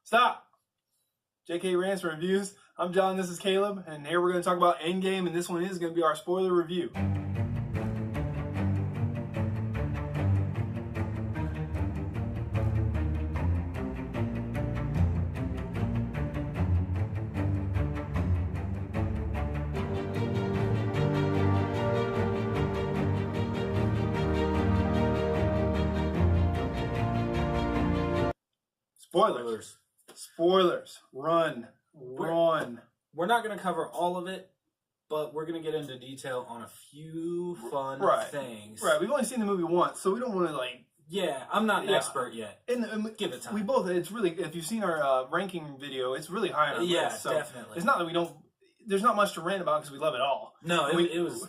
Stop! JK Rants Reviews. I'm John, this is Caleb, and here we're going to talk about Endgame, and this one is going to be our spoiler review. Spoilers. Spoilers. Run. We're not going to cover all of it, but we're going to get into detail on a few fun things. Right. We've only seen the movie once, so we don't want to Yeah, I'm not an expert yet. And give it time. We both. It's really. If you've seen our ranking video, it's really high on our list. So definitely. It's not that we don't. There's not much to rant about because we love it all. No, it was.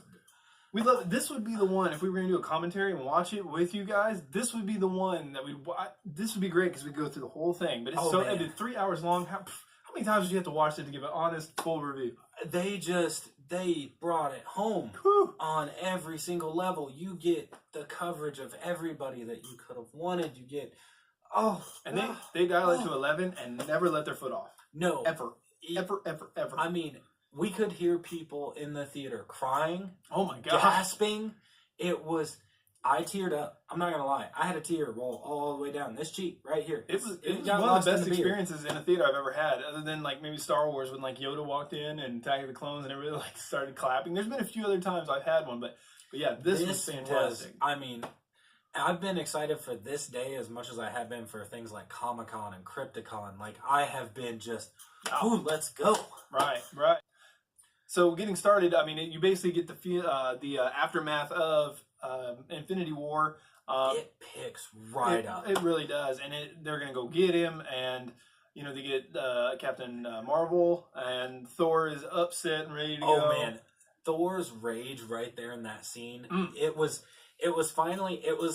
We love. This would be the one if we were going to do a commentary and watch it with you guys. This would be the one that we'd. This would be great because we go through the whole thing. But it's it's 3 hours long. How many times did you have to watch it to give an honest, full review? They brought it home on every single level. You get the coverage of everybody that you could have wanted. You get they dial it to 11 and never let their foot off. No, ever. I mean, we could hear people in the theater crying. Oh my god, gasping. I teared up. I'm not gonna lie. I had a tear roll all the way down this cheek right here. It was one of the best experiences in a theater I've ever had, other than maybe Star Wars when Yoda walked in and Attack of the Clones and everybody started clapping. There's been a few other times I've had one, but yeah, this was fantastic. I've been excited for this day as much as I have been for things like Comic-Con and Crypticon. I have been just, let's go. Right. So getting started, you basically get the aftermath of Infinity War. It picks right up. It really does, and they're gonna go get him, and they get Captain Marvel, and Thor is upset and ready to go. Oh man, Thor's rage right there in that scene. It was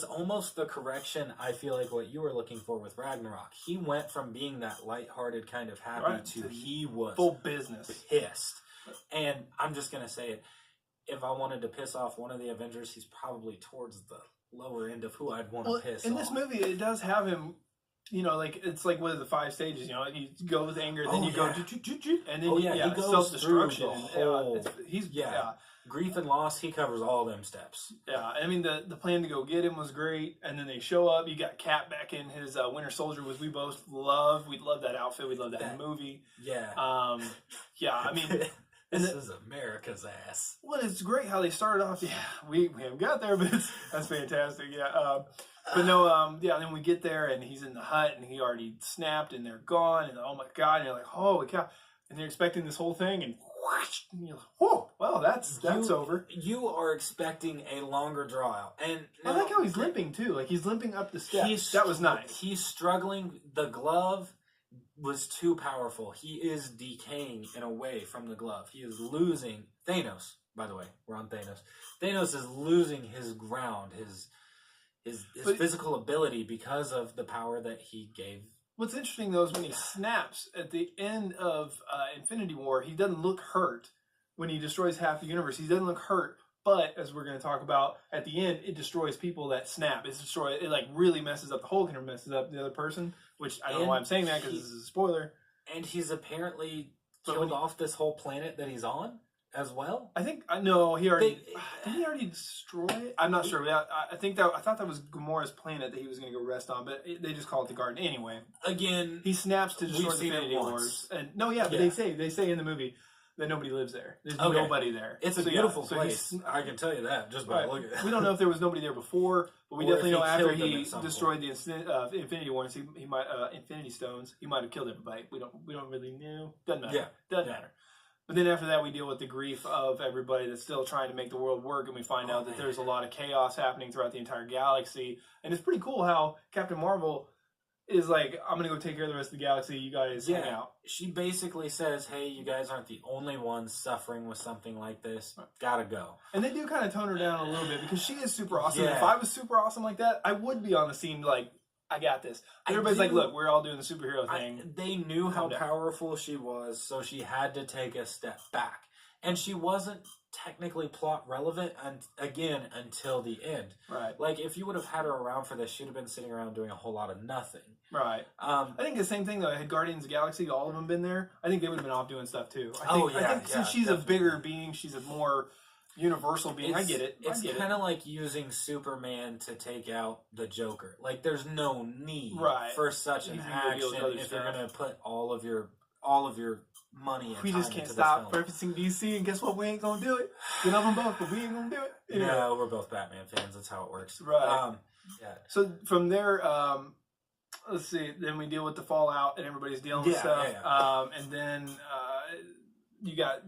almost the correction. I feel like what you were looking for with Ragnarok. He went from being that lighthearted kind of happy to he was full business pissed. And I'm just going to say it. If I wanted to piss off one of the Avengers, he's probably towards the lower end of who I'd want to piss off. In this movie, it does have him, it's like one of the 5 stages. You go with anger, then you go, and then he goes self-destruction. Grief and loss, he covers all them steps. Yeah, the plan to go get him was great, and then they show up. You got Cap back in his Winter Soldier, which we both love. We love that outfit. We love that movie. Yeah. This is America's ass. Well, it's great how they started off. Yeah, we haven't got there, but that's fantastic. Yeah. But no, then we get there, and he's in the hut, and he already snapped, and they're gone, and oh my god, and you're like, holy cow. And they're expecting this whole thing, and whoosh, and you're like, whoa, well, that's over. You are expecting a longer draw out. And I like how he's limping, too. He's limping up the steps. That was nice. He's struggling. The glove was too powerful. He is decaying in a way from the glove. He is losing. Thanos, by the way, we're on Thanos. Thanos is losing his ground, his physical ability because of the power that he gave. What's interesting, though, is when he snaps at the end of Infinity War, he doesn't look hurt when he destroys half the universe. He doesn't look hurt, but as we're going to talk about, at the end, it destroys people that snap. It really messes up the Hulk and messes up the other person, which I don't know why I'm saying that because this is a spoiler. And he's apparently killed off this whole planet that he's on as well. I think no, did he already destroy it? I'm not sure. I thought that was Gamora's planet that he was going to go rest on, but they just call it the Garden anyway. Again, he snaps to destroy the Infinity Wars, and but they say in the movie that nobody lives there. There's nobody there. It's a beautiful place. I can tell you that just by looking at it. We don't know if there was nobody there before, but we definitely know after he destroyed the Infinity Wars, he might Infinity Stones. He might have killed everybody. We don't really know. Doesn't matter. Doesn't matter. But then after that, we deal with the grief of everybody that's still trying to make the world work, and we find out that there's a lot of chaos happening throughout the entire galaxy. And it's pretty cool how Captain Marvel is like, I'm going to go take care of the rest of the galaxy. You guys hang out. She basically says, hey, you guys aren't the only ones suffering with something like this. Gotta go. And they do kind of tone her down a little bit because she is super awesome. Yeah. If I was super awesome like that, I would be on the scene I got this. Everybody's like, look, we're all doing the superhero thing. They knew how powerful she was, so she had to take a step back. And she wasn't technically plot relevant, until the end. Right. If you would have had her around for this, she'd have been sitting around doing a whole lot of nothing. Right. I think the same thing though. Had Guardians of the Galaxy, all of them been there, I think they would have been off doing stuff too. I think since she's definitely a bigger being, she's a more universal being. I get it. It's kind of like using Superman to take out the Joker. Like, there's no need for such an action if you're going to put all of your money and we just can't stop referencing DC, and guess what? We ain't gonna do it. We love them both, but we ain't gonna do it. Anyway. No, we're both Batman fans. That's how it works. Right. So from there, let's see. Then we deal with the fallout, and everybody's dealing with stuff. And then you got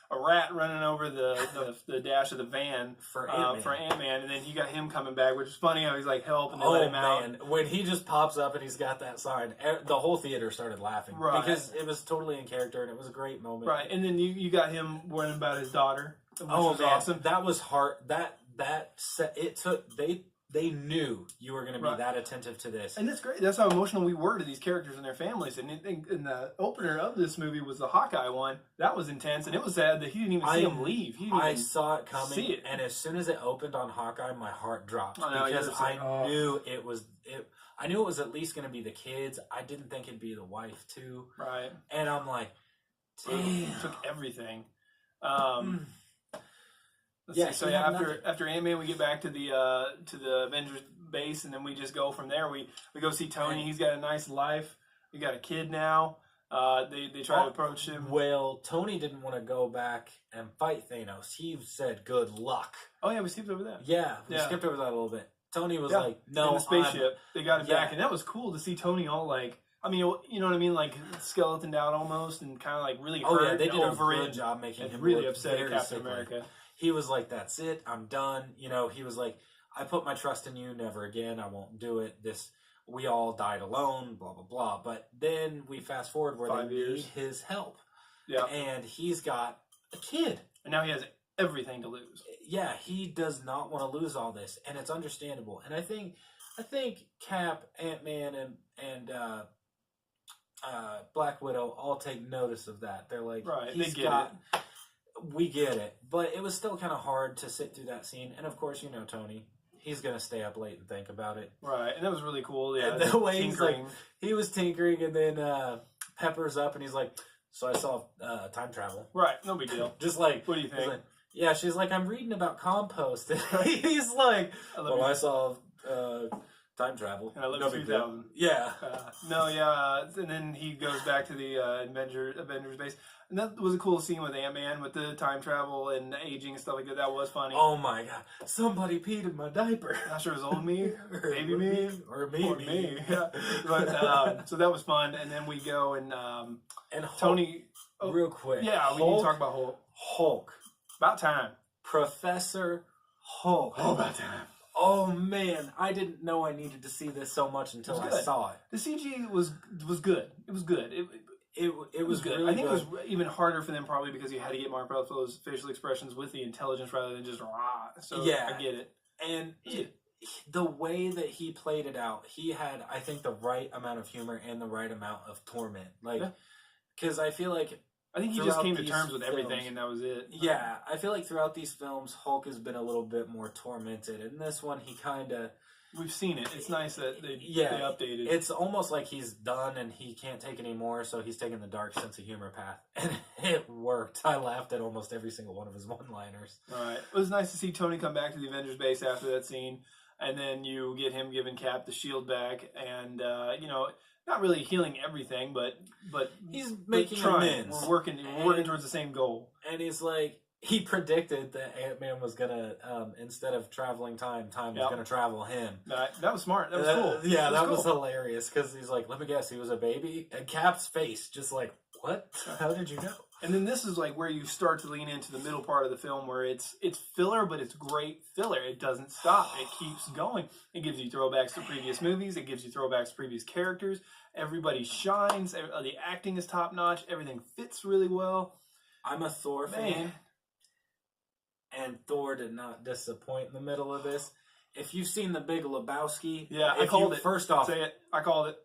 a rat running over the dash of the van for Ant-Man, and then you got him coming back, which is funny how he's like, help, and they let him out. When he just pops up and he's got that sign, the whole theater started laughing. Because it was totally in character, and it was a great moment. Right, and then you got him worrying about his daughter, which was awesome. That was hard. They knew you were going to be that attentive to this. And that's great. That's how emotional we were to these characters and their families. And the opener of this movie was the Hawkeye one. That was intense. And it was sad that he didn't even see him leave. I saw it coming. And as soon as it opened on Hawkeye, my heart dropped. Because I knew it was at least going to be the kids. I didn't think it'd be the wife, too. Right. And I'm like, damn. It took everything. So after Ant-Man, we get back to the Avengers base, and then we just go from there. We go see Tony. He's got a nice life. We got a kid now. They try to approach him. Well, Tony didn't want to go back and fight Thanos. He said, "Good luck." Oh yeah, we skipped over that. Yeah, we skipped over that a little bit. Tony was like, "No." In the spaceship, they got him back, and that was cool to see Tony all like. I mean, you know what I mean, like skeletoned out almost, and kind of like really hurt. Oh yeah, they did a good job making him really upset at Captain America. He was like, "That's it, I'm done." You know, he was like, "I put my trust in you, never again. I won't do it. We all died alone, blah blah blah." But then we fast forward where they need his help. Yeah, and he's got a kid, and now he has everything to lose. Yeah, he does not want to lose all this, and it's understandable. And I think Cap, Ant-Man, and Black Widow all take notice of that. They're like, we get it, but it was still kind of hard to sit through that scene. And of course, you know Tony, he's gonna stay up late and think about it. Right, and that was really cool. Yeah, and the way he's like, he was tinkering, and then Pepper's up, and he's like, "So I saw time travel." Right, no big deal. Just like, what do you think? Like, yeah, she's like, "I'm reading about compost." And he's like, I saw time travel. And I live in 2000. Yeah. And then he goes back to the Avengers base. And that was a cool scene with Ant-Man with the time travel and aging and stuff like that. That was funny. Oh my god. Somebody peed in my diaper. Not sure it was old me, baby me, or me. Yeah. But, so that was fun. And then we go and Tony... real quick. Yeah, we need to talk about Hulk. About time. Professor Hulk. Oh, about time. Oh man, I didn't know I needed to see this so much until I saw it. The CG was good. It was good. It was good. Really I think it was even harder for them probably because you had to get Mark Ruffalo's facial expressions with the intelligence rather than just rah. So yeah, I get it. And the way that he played it out, he had, I think, the right amount of humor and the right amount of torment. Like, because I feel like he just came to terms with everything, and that was it. Yeah, I feel like throughout these films, Hulk has been a little bit more tormented. In this one, he kind of... We've seen it. It's nice that they updated. It's almost like he's done and he can't take anymore, so he's taking the dark sense of humor path. And it worked. I laughed at almost every single one of his one-liners. All right. It was nice to see Tony come back to the Avengers base after that scene. And then you get him giving Cap the shield back. And, not really healing everything, but he's making amends. We're working towards the same goal. And he's like, he predicted that Ant-Man was gonna, instead of traveling time was gonna travel him. That was smart. That was cool. Yeah, that was hilarious because he's like, let me guess, he was a baby? And Cap's face just like, what? How did you know? And then this is like where you start to lean into the middle part of the film where it's filler, but it's great filler. It doesn't stop. It keeps going. It gives you throwbacks to previous movies. It gives you throwbacks to previous characters. Everybody shines. The acting is top notch. Everything fits really well. I'm a Thor fan. And Thor did not disappoint in the middle of this. If you've seen The Big Lebowski, I called it. First off, say it. I called it.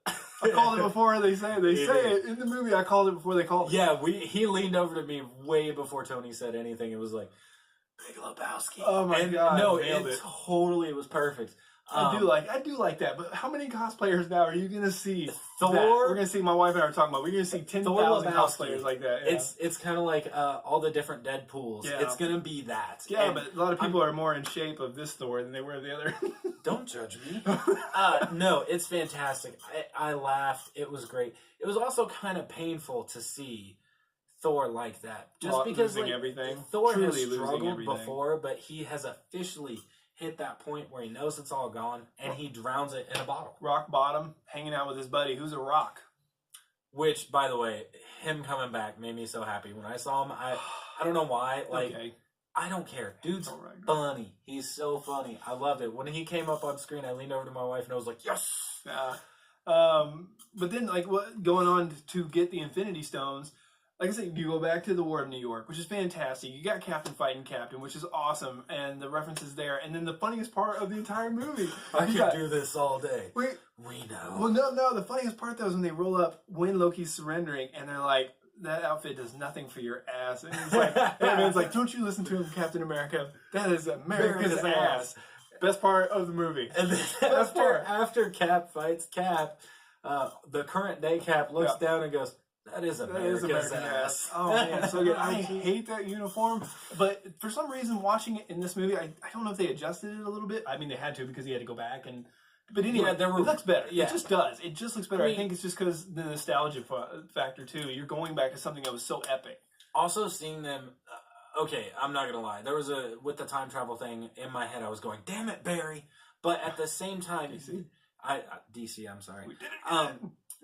I called it before they say it. They say it in the movie. I called it before they called it. Yeah, he leaned over to me way before Tony said anything. It was like, Big Lebowski. Oh my god! No, it totally was perfect. I do like that, but how many cosplayers now are you going to see? Thor. We're going to see. My wife and I are talking about. We're going to see 10,000 cosplayers like that. Yeah. It's kind of like all the different Deadpools. Yeah. It's going to be that. Yeah, and but a lot of people are more in shape of this Thor than they were the other. Don't judge me. No, it's fantastic. I laughed. It was great. It was also kind of painful to see Thor like that, just because everything. Thor has struggled before, but he has officially hit that point where he knows it's all gone, and he drowns it in a bottle. Rock bottom, hanging out with his buddy, who's a rock. Which, by the way, him coming back made me so happy. When I saw him, I don't know why. I don't care. Dude's funny. He's so funny. I loved it. When he came up on screen, I leaned over to my wife, and I was like, yes! But then, going on to get the Infinity Stones, like I said, you go back to the War of New York, which is fantastic. You got Captain fighting Captain, which is awesome, and the references there. And then the funniest part of the entire movie. I could do this all day. We know. Well, no. The funniest part, though, is when they roll up when Loki's surrendering, and they're like, that outfit does nothing for your ass. And he's like, everyone's like, don't you listen to him, Captain America? That is America's ass. Best part of the movie. And then after Cap fights Cap, the current day Cap looks down and goes, That is America's ass. Oh, man, so good. I hate that uniform, but for some reason, watching it in this movie, I don't know if they adjusted it a little bit. I mean, they had to because he had to go back. But anyway, it looks better. Yeah. It just does. It just looks better. I think it's just because the nostalgia factor, too. You're going back to something that was so epic. Also, seeing them... okay, I'm not going to lie. There was with the time travel thing, in my head, I was going, damn it, Barry. But at the same time... DC? DC, I'm sorry. We did it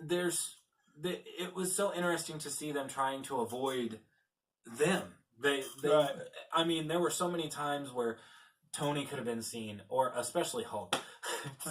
again. It was so interesting to see them trying to avoid them. Right. I mean, there were so many times where Tony could have been seen, or especially Hulk.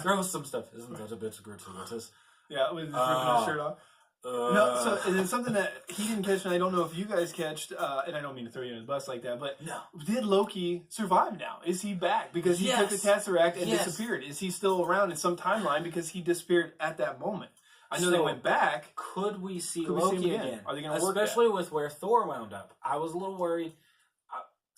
Throw some stuff. Isn't that a bitch gratuitous? Yeah, with ripping his shirt off. No, so it's something that he didn't catch, and I don't know if you guys catched, and I don't mean to throw you in the bus like that, but did Loki survive now? Is he back? Because he took the Tesseract and disappeared. Is he still around in some timeline because he disappeared at that moment? I know they went back. Could we see Loki again? Are they going to work Especially with where Thor wound up. I was a little worried.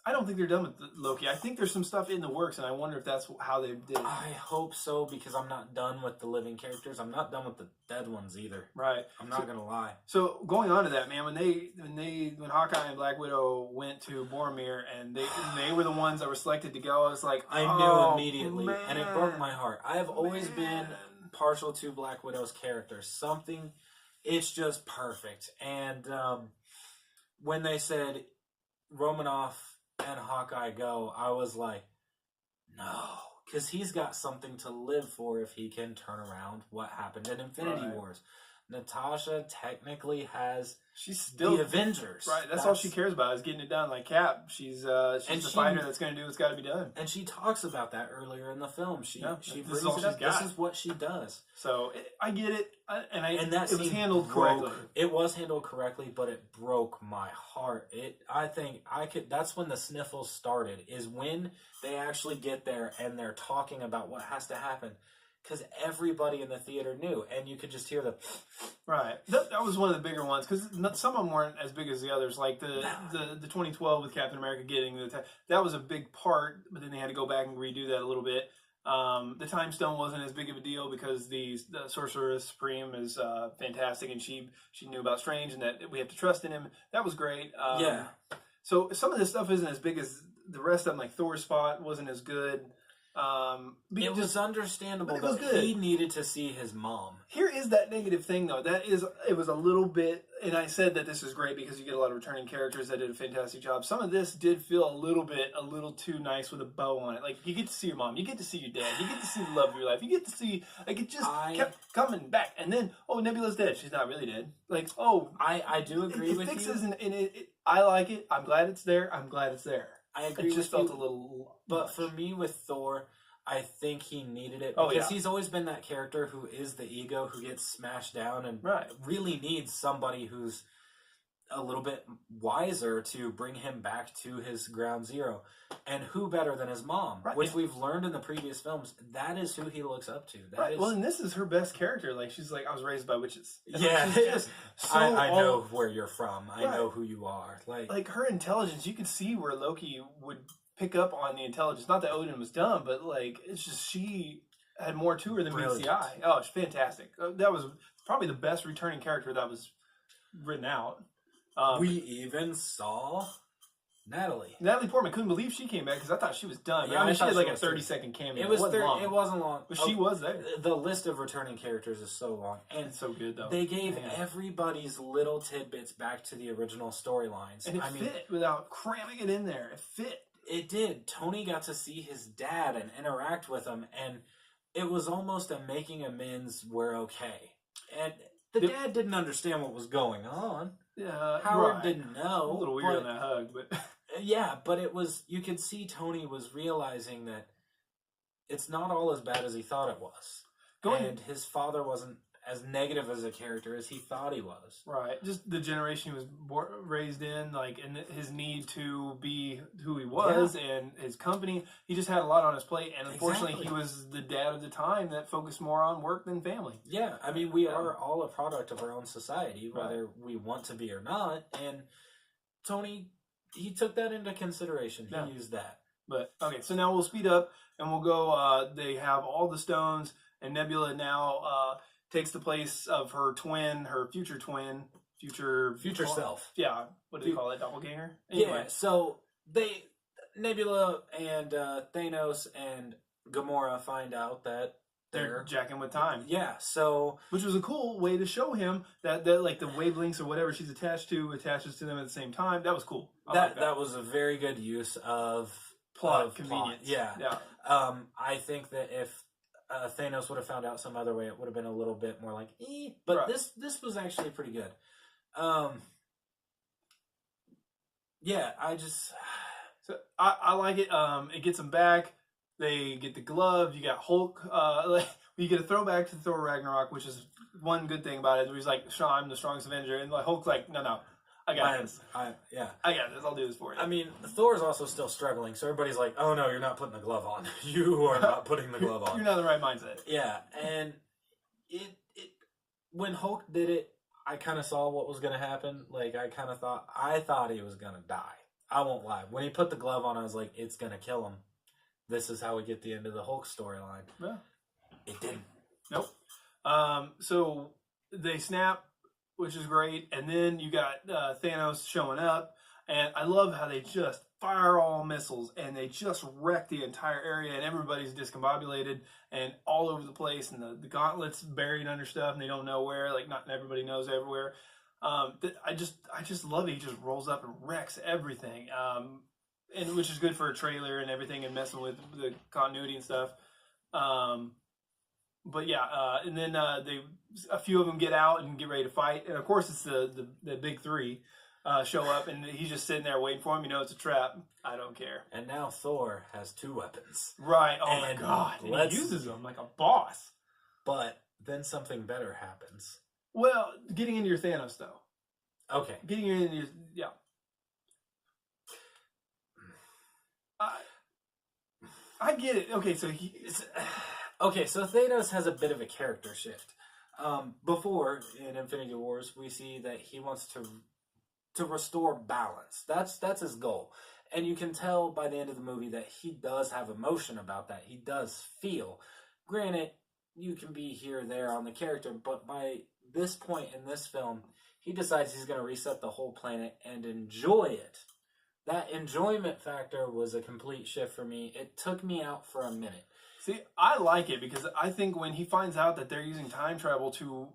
I don't think they're done with Loki. I think there's some stuff in the works, and I wonder if that's how they did it. I hope so, because I'm not done with the living characters. I'm not done with the dead ones either. Right. I'm not going to lie. So going on to that, man, when Hawkeye and Black Widow went to Boromir, and they were the ones that were selected to go, I was like, I knew immediately, and it broke my heart. I have always been partial to Black Widow's character. It's just perfect. And when they said Romanoff and Hawkeye go, I was like, no, because he's got something to live for if he can turn around what happened in Infinity Wars. Natasha technically has she's still the Avengers. Right, that's all she cares about is getting it done like Cap. She's the fighter that's going to do what's got to be done. And she talks about that earlier in the film. She brings it up. This is what she does. So I get it, and that it was handled correctly. It was handled correctly, but it broke my heart. That's when the sniffles started. Is when they actually get there and they're talking about what has to happen. Because everybody in the theater knew, and you could just hear the... Right. That was one of the bigger ones, because some of them weren't as big as the others. Like the 2012 with Captain America getting that was a big part, but then they had to go back and redo that a little bit. The Time Stone wasn't as big of a deal because the Sorceress Supreme is fantastic, and she knew about Strange, and that we have to trust in him. That was great. So some of this stuff isn't as big as the rest of them, like Thor's spot wasn't as good. It was understandable that he needed to see his mom. Here is that negative thing, though. It was a little bit, and I said that this is great because you get a lot of returning characters that did a fantastic job. Some of this did feel a little too nice with a bow on it. Like, you get to see your mom, you get to see your dad, you get to see the love of your life, you get to see, like, it just kept coming back. And then, Nebula's dead. She's not really dead. Like, I do agree with you. I like it. I'm glad it's there. I'm glad it's there. I agree. It just felt a little. But for me, with Thor, I think he needed it because he's always been that character who is the ego, who gets smashed down, and really needs somebody who's a little bit wiser to bring him back to his ground zero. And who better than his mom, which we've learned in the previous films. That is who he looks up to. Well, and this is her best character. Like, she's like, I was raised by witches. Yeah. I know where you're from. I know who you are. Like her intelligence, you could see where Loki would pick up on the intelligence. Not that Odin was dumb, but like, it's just she had more to her than meets the eye. Oh, it's fantastic. That was probably the best returning character that was written out. We even saw Natalie Portman. Couldn't believe she came back because I thought she was done. Yeah, I mean, she had like a 30-second cameo. It wasn't long. It wasn't long. But she was there. The list of returning characters is so long. And it's so good, though. They gave everybody's little tidbits back to the original storylines. And it fit without cramming it in there. It fit. It did. Tony got to see his dad and interact with him, and it was almost a making amends we're okay. And the dad didn't understand what was going on. Howard didn't know. A little weird on that hug, but... Yeah, but it was, you could see Tony was realizing that it's not all as bad as he thought it was. And his father wasn't as negative as a character as he thought he was. Right. Just the generation he was raised in, like, and his need to be who he was and his company. He just had a lot on his plate, and unfortunately he was the dad of the time that focused more on work than family. Yeah, I mean, we are all a product of our own society, whether we want to be or not, and Tony... He took that into consideration. He used that. But, okay, so now we'll speed up and we'll go, they have all the stones, and Nebula now takes the place of her twin, her future twin, future self. Yeah, what do they call it, doppelganger? Anyway. Yeah, so Nebula and Thanos and Gamora find out that they're jacking with time. Yeah, so... Which was a cool way to show him that like, the wavelengths or whatever she's attached to attaches to them at the same time. That was cool. That was a very good use of... Plot convenience. Yeah. I think that if Thanos would have found out some other way, it would have been a little bit more like, But this was actually pretty good. Yeah, So, I like it. It gets them back. They get the glove. You got Hulk. You get a throwback to Thor Ragnarok, which is one good thing about it. Where he's like, "Sean, I'm the strongest Avenger," and like Hulk's like, "No, I got this. I got this. I'll do this for you." I mean, Thor is also still struggling, so everybody's like, "Oh no, you're not putting the glove on. You are not putting the glove on. You're not in the right mindset." Yeah, and it when Hulk did it, I kind of saw what was going to happen. Like I thought he was going to die. I won't lie. When he put the glove on, I was like, "It's going to kill him." This is how we get the end of the Hulk storyline. Yeah. It didn't. Nope. So they snap, which is great. And then you got Thanos showing up. And I love how they just fire all missiles and they just wreck the entire area and everybody's discombobulated and all over the place. And the gauntlet's buried under stuff and they don't know where. Like, not everybody knows everywhere. I just love it. He just rolls up and wrecks everything. And which is good for a trailer and everything and messing with the continuity and stuff. But yeah, and then a few of them get out and get ready to fight. And of course it's the big three show up and he's just sitting there waiting for him. You know it's a trap. I don't care. And now Thor has 2 weapons. Right. Oh my God. And he uses them like a boss. But then something better happens. Well, getting into your Thanos though. Okay. Getting into your, yeah. I get it. Okay, so so Thanos has a bit of a character shift. Before in Infinity Wars, we see that he wants to restore balance. That's his goal, and you can tell by the end of the movie that he does have emotion about that. He does feel. Granted, you can be here or there on the character, but by this point in this film, he decides he's going to reset the whole planet and enjoy it. That enjoyment factor was a complete shift for me. It took me out for a minute. See, I like it because I think when he finds out that they're using time travel to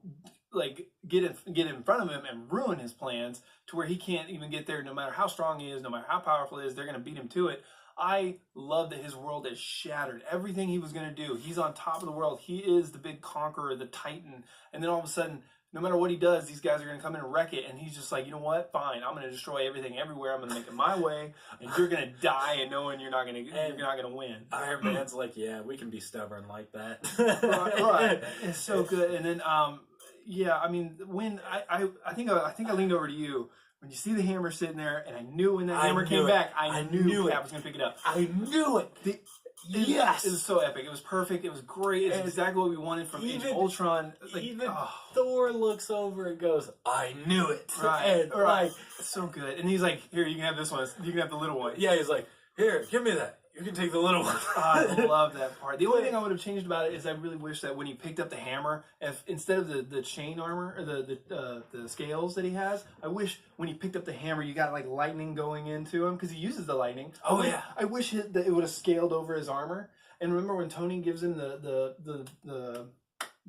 like get in front of him and ruin his plans to where he can't even get there no matter how strong he is, no matter how powerful he is, they're going to beat him to it. I love that his world is shattered. Everything he was going to do, he's on top of the world. He is the big conqueror, the Titan. And then all of a sudden, no matter what he does, these guys are going to come in and wreck it. And he's just like, you know what? Fine. I'm going to destroy everything everywhere. I'm going to make it my way. And you're going to die and knowing you're not going to win. Iron Man's like, yeah, we can be stubborn like that. right. It's so good. And then, yeah, I mean, when I think I leaned over to you when you see the hammer sitting there, and I knew when that hammer came back, I knew Cap was going to pick it up. I knew it. Yes, it was so epic. It was perfect. It was great. It's exactly what we wanted from Age of Ultron. Like, Thor looks over and goes, "I knew it." Right, right. It's so good. And he's like, "Here, you can have this one. You can have the little one." Yeah, he's like, "Here, give me that." you can take the little one. I love that part. The only thing I would have changed about it is I really wish that when he picked up the hammer, if instead of the chain armor or the scales that he has, I wish when he picked up the hammer, you got like lightning going into him because he uses the lightning. Oh yeah. I wish that it would have scaled over his armor. And remember when Tony gives him the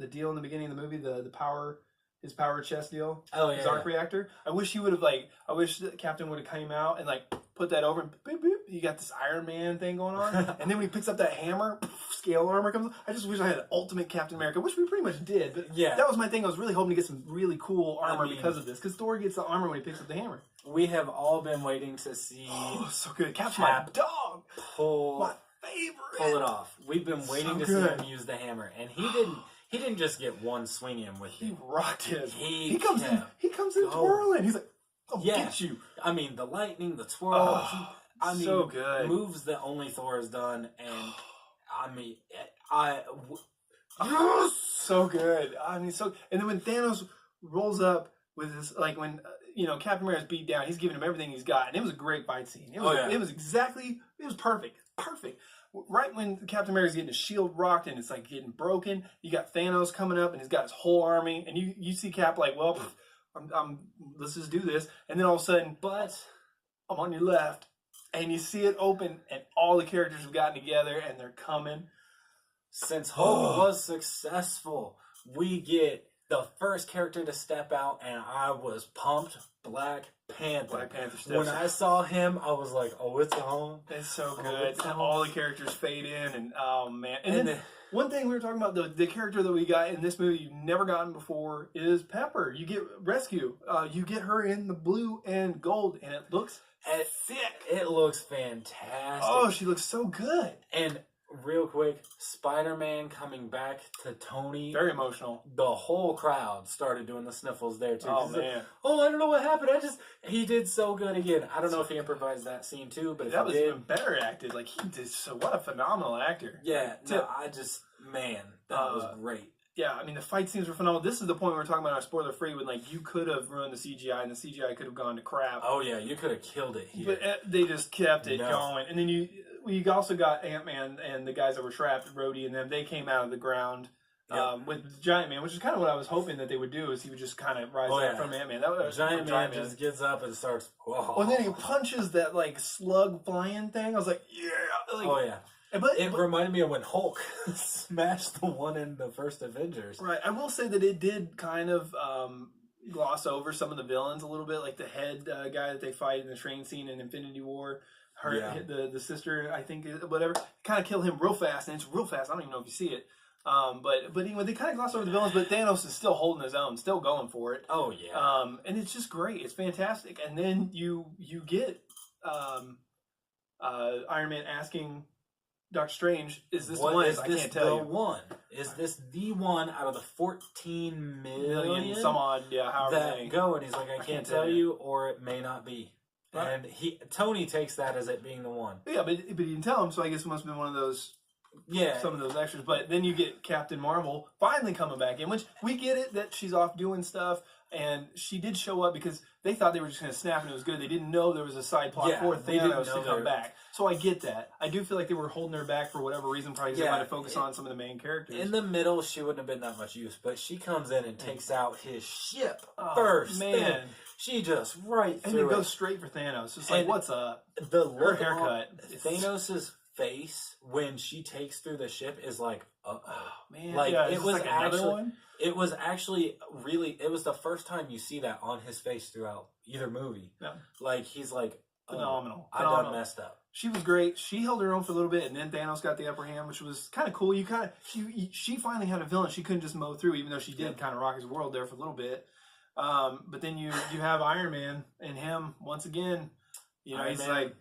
deal in the beginning of the movie, the power. His power chest deal, his arc reactor. I wish he would have I wish the Captain would have came out and put that over and boop, boop. You got this Iron Man thing going on, and then when he picks up that hammer, scale armor comes. I just wish I had ultimate Captain America, which we pretty much did. But that was my thing. I was really hoping to get some really cool armor because of this. Because Thor gets the armor when he picks up the hammer. We have all been waiting to see. Oh, so good, Cap's my dog. My favorite. Pull it off. We've been waiting to see him use the hammer, and he didn't. He didn't just get one swing in with it. He rocked him. He comes in twirling. He's like, "I'll get you." I mean, the lightning, the twirl. So good. Moves that only Thor has done, and I mean, so good. I mean, and then when Thanos rolls up with his when Captain America's beat down, he's giving him everything he's got, and it was a great fight scene. It was perfect. Right when Captain America's getting his shield rocked and it's getting broken, you got Thanos coming up and he's got his whole army, and you see Cap let's just do this, and then all of a sudden, but I'm on your left, and you see it open, and all the characters have gotten together and they're coming. Since Hulk was successful, we get the first character to step out, and I was pumped. Black Panther. When I saw him, I was like, "Oh, it's on." It's so good. And all the characters fade in, and oh man! And then one thing we were talking about, the character that we got in this movie you've never gotten before is Pepper. You get Rescue. You get her in the blue and gold, and it looks sick. It looks fantastic. Oh, she looks so good. And real quick, Spider-Man coming back to Tony. Very emotional. The whole crowd started doing the sniffles there too. Oh man! I don't know what happened. He did so good again. I don't know if he improvised that scene too, but that was even better acted. He did so. What a phenomenal actor. Yeah. No, that was great. Yeah, I mean the fight scenes were phenomenal. This is the point where we're talking about our spoiler free when you could have ruined the CGI and the CGI could have gone to crap. Oh yeah, you could have killed it here. But they just kept it going, and then you also got Ant-Man and the guys that were trapped, Rhodey and them. They came out of the ground with Giant Man, which is kind of what I was hoping that they would do. Is he would just kind of rise up from Ant-Man. Giant Man just gets up and starts. And then he punches that slug flying thing. I was like, yeah. But it reminded me of when Hulk smashed the one in the first Avengers. Right. I will say that it did kind of gloss over some of the villains a little bit, like the head guy that they fight in the train scene in Infinity War. The sister, I think, whatever, kind of kill him real fast, and it's real fast. I don't even know if you see it. But anyway, they kind of gloss over the villains, but Thanos is still holding his own, still going for it. Oh yeah. And it's just great. It's fantastic. And then you get Iron Man asking Doctor Strange, "Is this the one?" I can't tell you. Is this the one out of the 14 million some odd, however that go? And he's like, I can't tell you, or it may not be. Right. And Tony takes that as it being the one. Yeah, but he didn't tell him, so I guess it must have been one of those. Yeah, some of those extras. But then you get Captain Marvel finally coming back in, which we get it that she's off doing stuff, and she did show up because they thought they were just going to snap and it was good. They didn't know there was a side plot for Thanos to come back. So I get that. I do feel like they were holding her back for whatever reason, probably because they wanted to focus on some of the main characters. In the middle, she wouldn't have been that much use, but she comes in and takes out his ship first. Man. She just through and it goes straight for Thanos. It's like, what's up? Her haircut. Thanos' face when she takes through the ship is like, oh man, it was another one. It was actually really. It was the first time you see that on his face throughout either movie. Yeah. He's like phenomenal. I done messed up. She was great. She held her own for a little bit, and then Thanos got the upper hand, which was kind of cool. She finally had a villain she couldn't just mow through, even though she did kind of rock his world there for a little bit. But then you have Iron Man and him once again. He's like,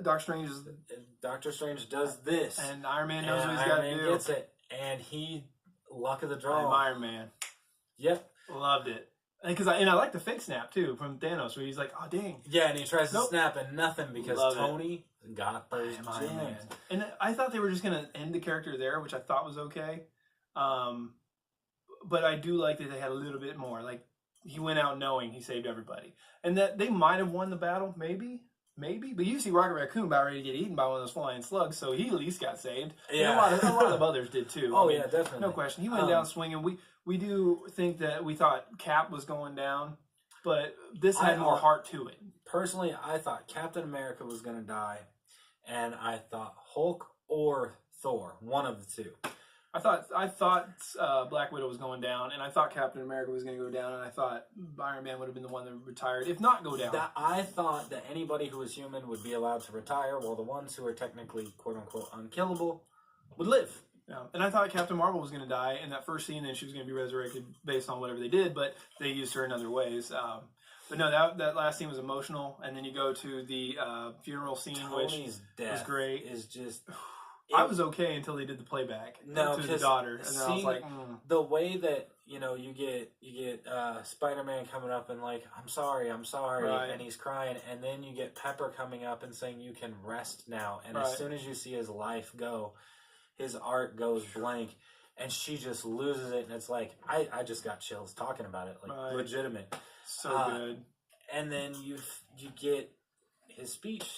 Doctor Strange does this, and Iron Man knows what he's got to do. Gets it, and luck of the draw. I'm Iron Man. Yep, loved it. And I like the fake snap too from Thanos, where he's like, "Oh dang!" Yeah, and he tries to snap and nothing because Tony got those gems. And I thought they were just gonna end the character there, which I thought was okay. But I do like that they had a little bit more. Like he went out knowing he saved everybody, and that they might have won the battle, maybe. Maybe, but you see Rocket Raccoon about ready to get eaten by one of those flying slugs, so he at least got saved. Yeah, and a lot of others did too. Oh, yeah, definitely, no question. He went down swinging. We do think that we thought Cap was going down, but this had more heart to it. Personally, I thought Captain America was going to die, and I thought Hulk or Thor, one of the two. I thought Black Widow was going down, and I thought Captain America was going to go down, and I thought Iron Man would have been the one that retired, if not go down. I thought that anybody who was human would be allowed to retire, while the ones who are technically quote-unquote unkillable would live. Yeah. And I thought Captain Marvel was going to die in that first scene, and she was going to be resurrected based on whatever they did, but they used her in other ways. But no, that last scene was emotional, and then you go to the funeral scene, Tony's death was great. Is just... I was okay until they did the playback to the daughter, and then I was like, the way that you get Spider-Man coming up and like, I'm sorry, right. and he's crying, and then you get Pepper coming up and saying you can rest now, and right. as soon as you see his life go, his art goes blank, and she just loses it, and it's like I just got chills talking about it, like right. legitimate, so good, and then you get his speech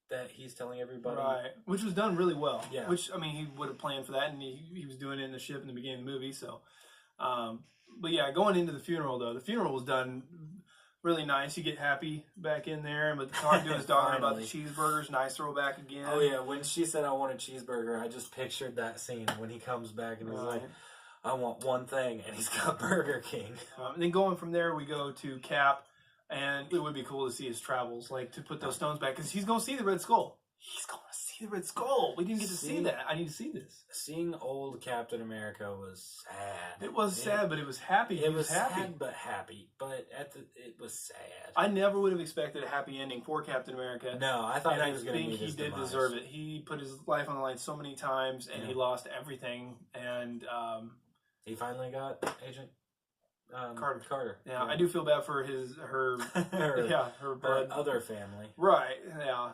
that he's telling everybody. Right. Which was done really well. Yeah. Which, I mean, he would have planned for that, and he was doing it in the ship in the beginning of the movie, so. But yeah, going into the funeral, though, the funeral was done really nice. You get Happy back in there, and with talking to his daughter about the cheeseburgers, nice throwback again. Oh, yeah, when she said, I want a cheeseburger, I just pictured that scene when he comes back and he's like, I want one thing, and he's got Burger King. And then going from there, we go to Cap. And it would be cool to see his travels, like to put those stones back, because he's going to see the Red Skull. He's going to see the Red Skull. We didn't get to see that. I need to see this. Seeing old Captain America was sad. It was sad, but it was happy. It was happy. Sad but happy. But it was sad. I never would have expected a happy ending for Captain America. No, I thought he was going to meet his demise. He did deserve it. He put his life on the line so many times, and he lost everything. And he finally got Agent Carter. Yeah, I do feel bad for her blood. Other family. Right. Yeah,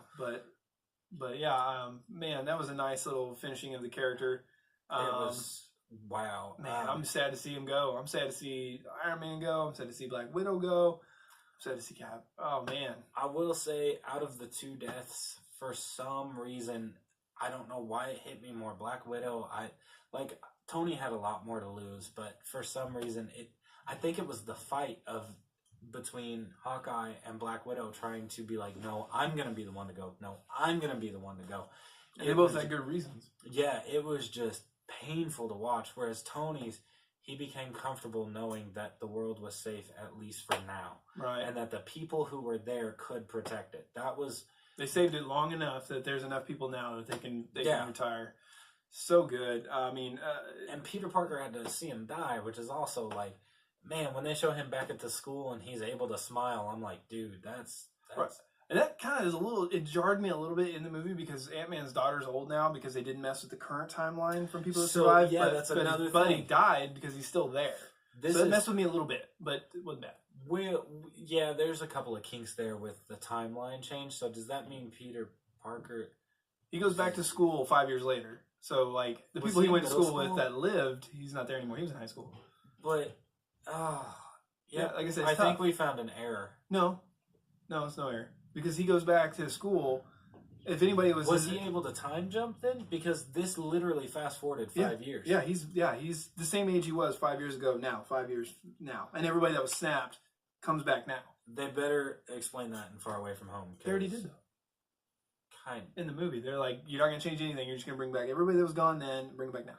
but yeah, man, that was a nice little finishing of the character. It was wow. Man, I'm sad to see him go. I'm sad to see Iron Man go. I'm sad to see Black Widow go. I'm sad to see Cap. Oh man. I will say, out of the two deaths, for some reason, I don't know why it hit me more. Black Widow, Tony had a lot more to lose, but for some reason I think it was the fight between Hawkeye and Black Widow trying to be like, no, I'm going to be the one to go. No, I'm going to be the one to go. And they both had good reasons. Yeah, it was just painful to watch. Whereas Tony's, he became comfortable knowing that the world was safe, at least for now. Right. And that the people who were there could protect it. They saved it long enough that there's enough people now that they can retire. So good. I mean... and Peter Parker had to see him die, which is also like... Man, when they show him back at the school and he's able to smile, I'm like, dude, that's... Right. And that kind of is it jarred me a little bit in the movie because Ant-Man's daughter's old now because they didn't mess with the current timeline from people that survived. Yeah, that's another thing. But he died because he's still there. So it messed with me a little bit, but it wasn't bad. There's a couple of kinks there with the timeline change. So does that mean Peter Parker... He goes back to school 5 years later. So, like, the people he went to school with that lived, he's not there anymore. He was in high school. But... yeah, like I said, I think we found an error. No, it's no error because he goes back to school. If anybody was he able to time jump then? Because this literally fast forwarded 5 years. Yeah, he's the same age he was 5 years ago. Now, 5 years now, and everybody that was snapped comes back now. They better explain that in Far Away From Home. They already did though. Kind in the movie, they're like, you're not gonna change anything. You're just gonna bring back everybody that was gone then. Bring it back now.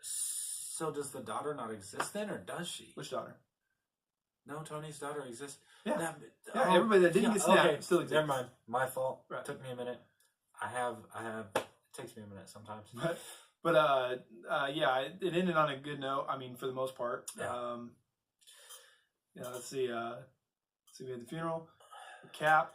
So does the daughter not exist then, or does she? Which daughter? No, Tony's daughter exists. Yeah, everybody that didn't get snapped still exists. Never mind, my fault. Right. Took me a minute. It takes me a minute sometimes. But it ended on a good note. I mean, for the most part. Yeah. Let's see. We had the funeral, Cap.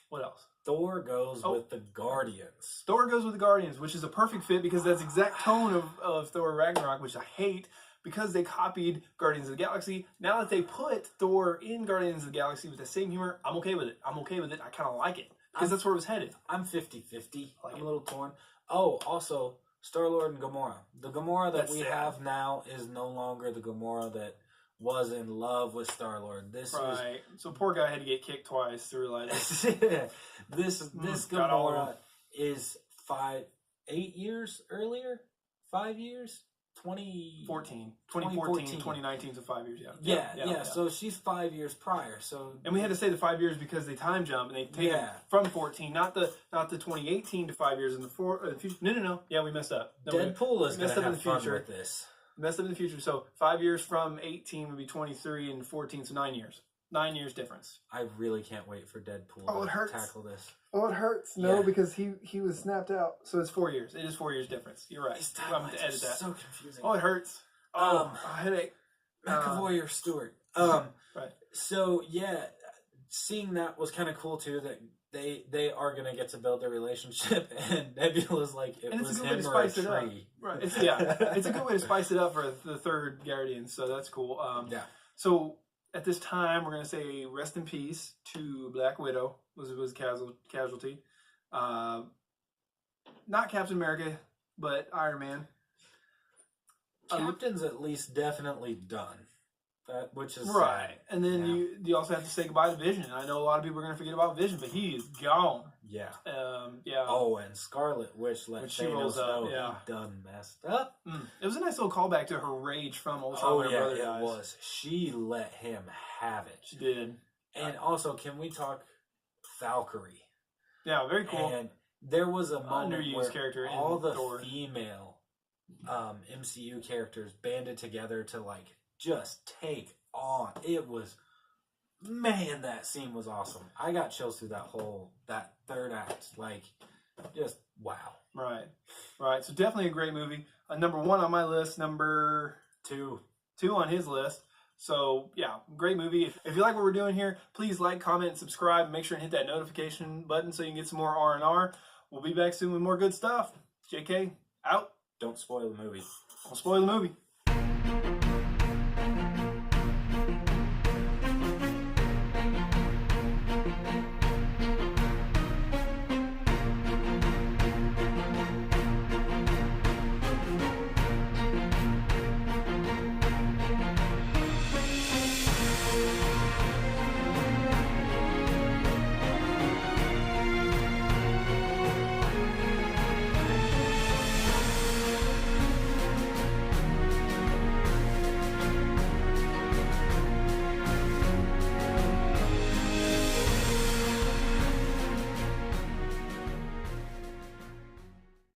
What else? Thor goes with the Guardians. Thor goes with the Guardians, which is a perfect fit because that's the exact tone of Thor Ragnarok, which I hate because they copied Guardians of the Galaxy. Now that they put Thor in Guardians of the Galaxy with the same humor, I'm okay with it. I kind of like it because that's where it was headed. I'm 50-50. I'm a little torn. Oh, also, Star-Lord and Gamora. The Gamora that we have now is no longer the Gamora that was in love with Star-Lord. This was so poor guy had to get kicked twice to realize this Gamora is 8 years earlier, 5 years. 2014, 2019, so 5 years, yeah. So she's 5 years prior. So and we had to say the 5 years because they time jump and they take it from 14, not the 2018 to 5 years in the future. No. Yeah, we messed up. No, Deadpool is going to have fun with this. Messed up in the future. So 5 years from 18 would be 23 and 14, so 9 years. 9 years difference. I really can't wait for Deadpool to tackle this. Oh, it hurts. No, because he was snapped out. So it's 4 years. It is 4 years difference. You're right. I'm going to edit that. So confusing. Oh, it hurts. A headache. McAvoy or Stewart. Right. So yeah, seeing that was kind of cool too. That they are going to get to build their relationship, and Nebula's like was him or a tree. Right. It's a good way to spice it up for the third Guardians. So that's cool. So at this time, we're going to say rest in peace to Black Widow. Was casualty. Not Captain America, but Iron Man. Captain's at least definitely done. Which is right. Sad. And then you also have to say goodbye to Vision. I know a lot of people are going to forget about Vision, but he is gone. Yeah. Yeah. Oh, and Scarlet Witch let Thanos know he done messed up. It was a nice little callback to her rage from Ultron. Oh, yeah, it was. She let him have it. She did. And also, can we talk Valkyrie? Yeah, very cool. And there was a moment where character all the female MCU characters banded together to just take on. It was, man, that scene was awesome. I got chills through that third act. Just wow. Right. So definitely a great movie. Number 1 on my list. Number 2 on his list. So yeah, great movie. If you like what we're doing here, please like, comment, and subscribe. Make sure and hit that notification button so you can get some more R&R. We'll be back soon with more good stuff. JK, out. Don't spoil the movie. Don't spoil the movie.